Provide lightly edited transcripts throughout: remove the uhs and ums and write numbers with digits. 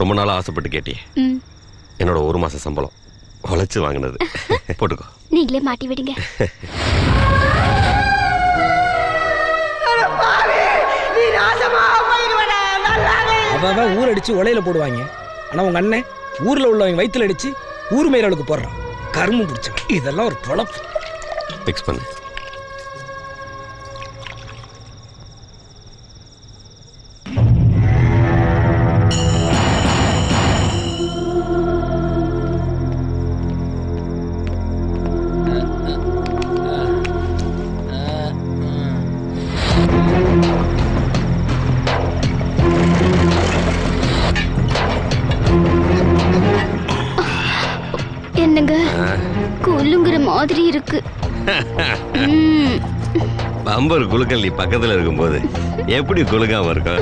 ரொம்ப நாளா ஆசைப்பட்டு கேட்டியே. என்னோட 1 மாச சம்பளம் உழைச்சு வாங்கினது. போட்டுக்கோ. நீங்களே மாட்டி விடுங்க. அவன் ஊர் அடிச்சு உலையில போடுவாங்க. ஆனா உங்க அண்ணன் ஊர்ல உள்ளவங்க வயிற்றுல அடிச்சு ஊர் மேலுக்கு போடுறான். கரும்பு பிடிச்சவன். இதெல்லாம் ஒரு பொழப்பு. பிக்ஸ் பண்ணு. என்னங்க குலுங்குற மாதிரி இருக்கு. பம்பர் குலுக்கல் நீ பக்கத்துல இருக்கும்போது எப்படி குலுக்காம இருக்கும்?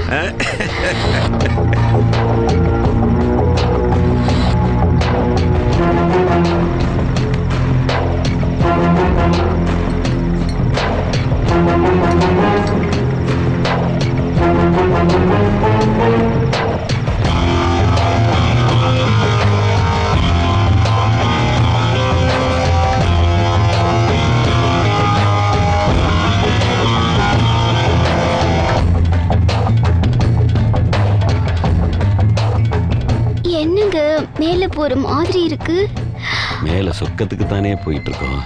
என்னங்க மேல போற மாதிரி இருக்கு? மேல சொக்கத்துக்கு தானே போயிட்டு இருக்கோம்.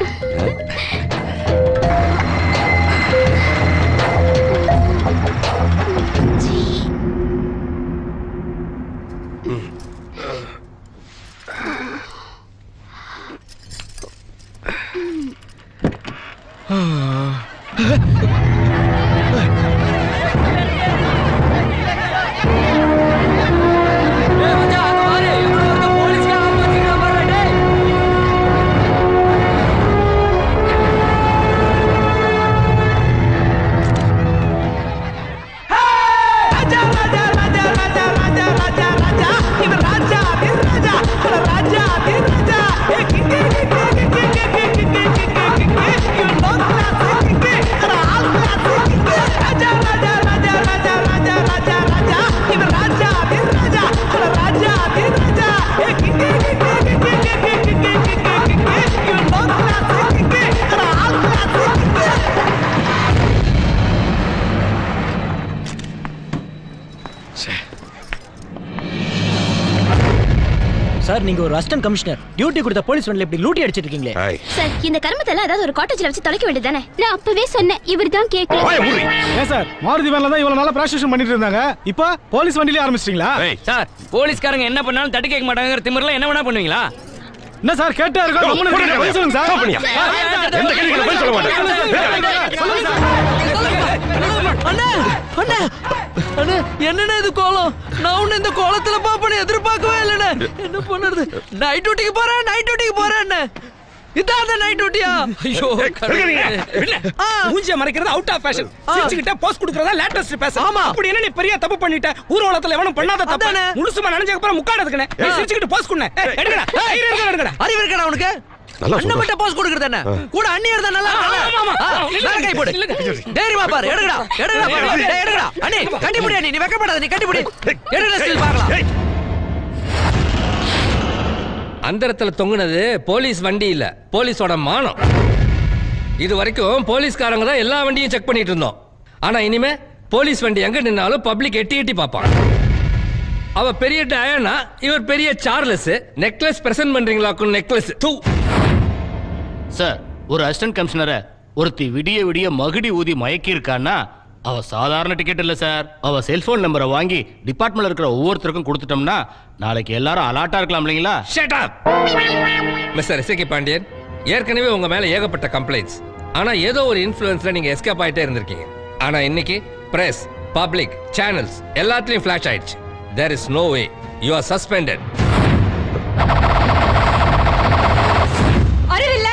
சார், நீங்க ஒரு அசிஸ்டன்ட் கமிஷனர், டியூட்டி கொடுத்த போலீஸ் வண்டில இப்படி லூட்டி அடிச்சிட்டு இருக்கீங்களே. சார், இந்த கர்மத்தெல்லாம் ஏதாவது ஒரு காட்டேஜ்ல வச்சு தொலைக்க வேண்டியதானே? நான் அப்பவே சொன்னேன், இவர்தான் கேட்கல. ஏன் சார், மாருதி வேன்ல தான் இவ்வளவு நாளா பிராக்டிஸ் பண்ணிட்டு இருந்தாங்க. இப்போ போலீஸ் வண்டியில ஆரம்பிச்சிட்டீங்களா? சார், போலீஸ்காரங்க என்ன பண்ணாலும் தட்டி கேட்க மாட்டாங்கற திமிர்ல என்ன வேணா பண்ணுவீங்களா? என்ன சார் கேட்டா இருக்கோம். பதில் சொல்லுங்க சார். எந்த கேள்விக்கு பதில் சொல்ல மாட்டேன். சொல்லுங்க சார். அண்ணா அண்ணா அண்ணா, என்னண்ணே இது கோலம்? நான் உன்னை இந்த கோலத்துல பாப்பேன்னு எதிர்பார்க்கவே இல்லைண்ணே. என்ன பண்ணுறது? நைட் டியூட்டிக்கு போறேன். இதான் அந்த நைட் டியூட்டியா? ஐயோ, மூஞ்சிய மறைக்கிறது அவுட் ஆஃப் ஃபேஷன். சிரிச்சுக்கிட்ட போஸ்ட் கொடுக்கறதா லேட்டஸ்ட் ஃபேஷன். ஆமா. அப்படி என்ன நீ பெரிய தப்பு பண்ணிட்ட? ஊர்வலத்துல எவனும் பண்ணாத தப்பு. முழுசுமா நனைஞ்சதுக்கு அப்புறம் முக்காடதுக்குனே. நீ சிரிச்சுக்கிட்டு போஸ்ட் குடுனே. எடுங்கடா. எடுங்கடா. அறிவு இருக்கடா உனக்கு? அண்ணன் மட்டும் போஸ்ட் கொடுக்கறது என்ன? கூட அண்ணியர் தான் நல்லா இருக்கா? மேல கை போடு. தைரியமா பாரு. எடுங்கடா. எடுங்கடா. அண்ணி கட்டிப்புடி. நீ வெக்கப்படாத. நீ கட்டிப்புடி. எடுங்கடா, ஸ்டில் பார்க்கலாம். அந்தரத்துல தொங்குனது போலீஸ் வண்டி இல்ல, போலீஸோட மானம். இது வரைக்கும் போலீஸ்காரங்க தான் எல்லா வண்டியும் செக் பண்ணிட்டு இருந்தோம். ஆனா இனிமே போலீஸ் வண்டி எங்க நின்னாலும் பப்ளிக் எட்டி எட்டி பார்ப்பான். அவ பெரிய டயானா, இவர் பெரிய சார்லஸ். நெக்லஸ் பிரசன்ட் பண்றீங்களா? நெக்லஸ் தூ. சார், ஒரு அசிஸ்டன்ட் கமிஷனரை ஒருத்தி விடிய மகுடி ஊதி மயக்கி இருக்கான்னா அவ சாதாரண டிக்கெட் இல்ல சார். அவ செல்போன் நம்பரை வாங்கி டிபார்ட்மெண்ட்ல இருக்கிற ஒவ்வொருத்தருக்கும் கொடுத்துட்டோம்னா நாளைக்கு எல்லாரும் அலர்ட்டா இருக்கலாம் இல்லைங்களா? Shut up mister SK Pandian. ஏற்கனவே உங்க மேல ஏகப்பட்ட கம்ப்ளைண்ட்ஸ். ஆனா ஏதோ ஒரு இன்ஃப்ளூயன்ஸ்ல நீங்க எஸ்கேப் ஆயிட்டே இருந்திருக்கீங்க. ஆனா இன்னைக்கு பிரஸ், பப்ளிக், சேனல்ஸ் எல்லாத்துலயும் ஃபிளாஷ் ஆயிடுச்சு. There is no way. You are suspended. அறிவில்ல,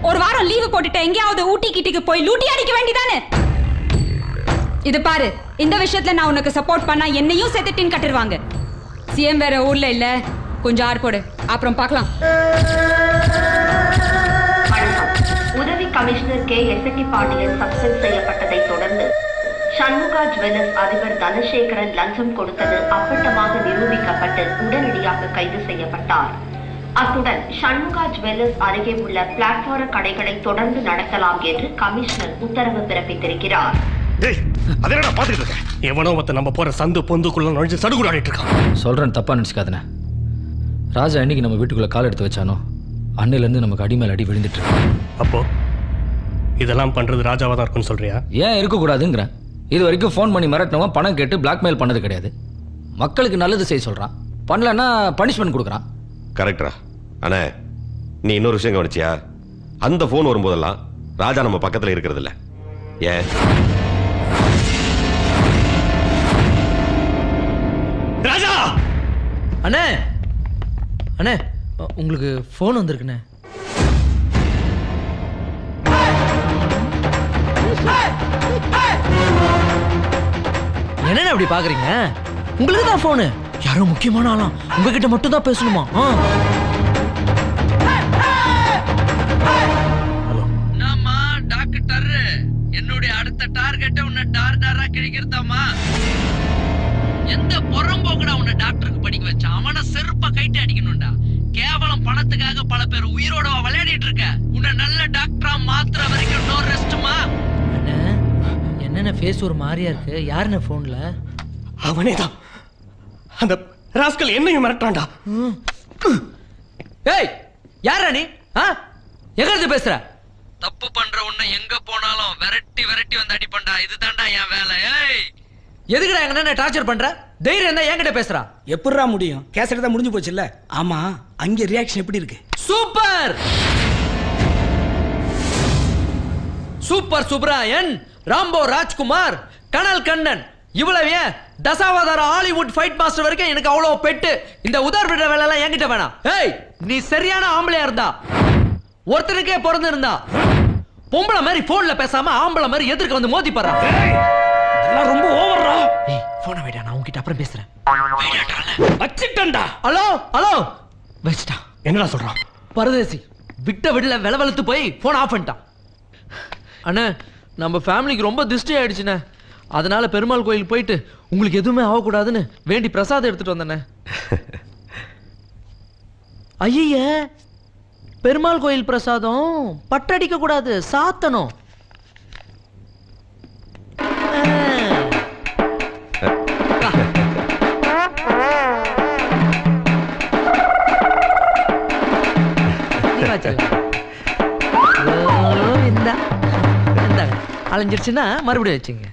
ஒரு வாரம் லீவு போட்டுட்டு எங்கேயாவது ஊட்டி கிட்டிக்கு போய் லூட்டி அடிக்க வேண்டியதானே? இது பாரு, இந்த விஷயத்துல நான் உனக்கு சப்போர்ட் பண்ணா என்னையும் செத்துட்டின்னு கட்டிடுவாங்க. சிஎம் வேற ஊர்ல இல்ல, கொஞ்சம் ஆறு போடு, அப்புறம் பார்க்கலாம். உதவி commissioner K S Pandian suspend செய்யப்பட்டதை தொடர்ந்து சண்முகா ஜுவல்லர்ஸ் அதிபர் தனசேகரன் லஞ்சம் கொடுத்தது அப்பட்டமாக நிரூபிக்கப்பட்டு உடனடியாக கைது செய்யப்பட்டார். அத்துடன் சண்முகா ஜுவல்லர்ஸ் அருகே உள்ள பிளாட்பார கடைகளை தொடர்ந்து நடத்தலாம் என்று கமிஷனர் உத்தரவு பிறப்பித்திருக்கிறார். எவனோ மத்த நம்ம போற சந்து பொந்துக்குள்ள நுழைஞ்சு சடுகுடாடிட்டு இருக்கான். சொல்றேன், தப்பா நினைச்சுக்காதன. ராஜா என்னைக்கு நம்ம வீட்டுக்குள்ள கால் எடுத்து வச்சானோ அன்னையில இருந்து நமக்கு அடி மேல அடி விழுந்துட்டு இருக்கு. அப்போ இதெல்லாம் பண்றது ராஜாவா தான் இருக்குன்னு சொல்றியா? ஏன் இருக்கக்கூடாதுங்கிறேன். இது வரைக்கும் ஃபோன் பண்ணி மிரட்டினவன் பணம் கேட்டு பிளாக்மெயில் பண்ணது கிடையாது. மக்களுக்கு நல்லது செய்ய சொல்றான், பண்ணலன்னா பனிஷ்மெண்ட் கொடுக்குறான். கரெக்டரா? அண்ணே, நீ இன்னொரு விஷயம் கவனிச்சியா? அந்த போன் வரும்போதெல்லாம் ராஜா நம்ம பக்கத்துல இருக்கிறது இல்ல. ஏன்? ராஜா! அண்ணே அண்ணே, உங்களுக்கு ஃபோன் வந்திருக்குண்ணே. என்ன அப்படி பாக்குறீங்க? உங்களுக்கு தான் போனு. யாரோ முக்கியமான ஆளாம், உங்ககிட்ட மட்டும் தான் பேசணுமா? நாமா டாக்டர், என்னுடைய அடுத்த டார்கெட் உன்னை டாரா கிழிக்கிறதாமா. எந்த புறம்போக்கடா உன்னை டாக்டருக்கு படிக்க வச்சான்? அவனை செருப்பா கைட்டு அடிக்கணும்டா. கேவலம் பணத்துக்காக பல பேர் உயிரோட விளையாடிட்டு இருக்க. உன்னை நல்ல டாக்டரா மாத்திர வரைக்கும் நோ ரெஸ்ட்மா. என்னென்ன ஃபேஸ் ஒரு மாதிரியா இருக்கு? யாருன்னு போன்ல? அவனே தான். அந்த ராஸ்கல் என்னையும் மிரட்டான்டா. ஏய், யாரா நீ? எங்க பேசுற? தப்பு பண்ற உன்னை எங்க போனாலும் விரட்டி விரட்டி வந்து அடிப்பண்டா. இதுதான்டா என் வேலை. ஏய், எதுக்குடா எங்க டார்ச்சர் பண்ற? தைரியம் தான் என்கிட்ட பேசுறா. எப்படிடா முடியும்? கேசட் தான் முடிஞ்சு போச்சுல்ல. ஆமா, அங்க ரியாக்ஷன் எப்படி இருக்கு? Super super Subrayan, Rambo Rajkumar, கனல் கண்ணன், இவ்வளவு ஏன் தசாவதார ஹாலிவுட் ஃபைட் மாஸ்டர் வரைக்கும் எனக்கு அவ்வளவு பெட்டு. இந்த உதாரண வேலை எல்லாம் என்கிட்ட வேணாம். ஏய், நீ சரியான ஆம்பளையா இருந்தா, ஒருத்தனுக்கே பிறந்து இருந்தா, பொம்பளை மாதிரி போன்ல பேசாம ஆம்பளை மாதிரி எதிர்க்க வந்து மோதி பாரு. இதெல்லாம் ரொம்ப ஓவர்ரா. ஏய், போனை வைடா, நான் உன்கிட்ட அப்புறம் பேசுறேன். வச்சிட்டேன்டா. ஹலோ ஹலோ, வச்சிட்டா. என்னடா சொல்றான்? பரதேசி விட்ட விடல வெளவெளுத்து போய் போன் ஆஃப் பண்ணிட்டான். அண்ணே, நம்ம ஃபேமிலிக்கு ரொம்ப திருஷ்டி ஆயிடுச்சுண்ணே. அதனால பெருமாள் கோயில் போயிட்டு உங்களுக்கு எதுவுமே ஆகக்கூடாதுன்னு வேண்டி பிரசாதம் எடுத்துட்டு வந்தேண்ணே. ஐய, பெருமாள் கோயில் பிரசாதம் பட்டடிக்க கூடாது, சாத்தணும். அலைஞ்சிருச்சுன்னா மறுபடியும் வச்சுங்க.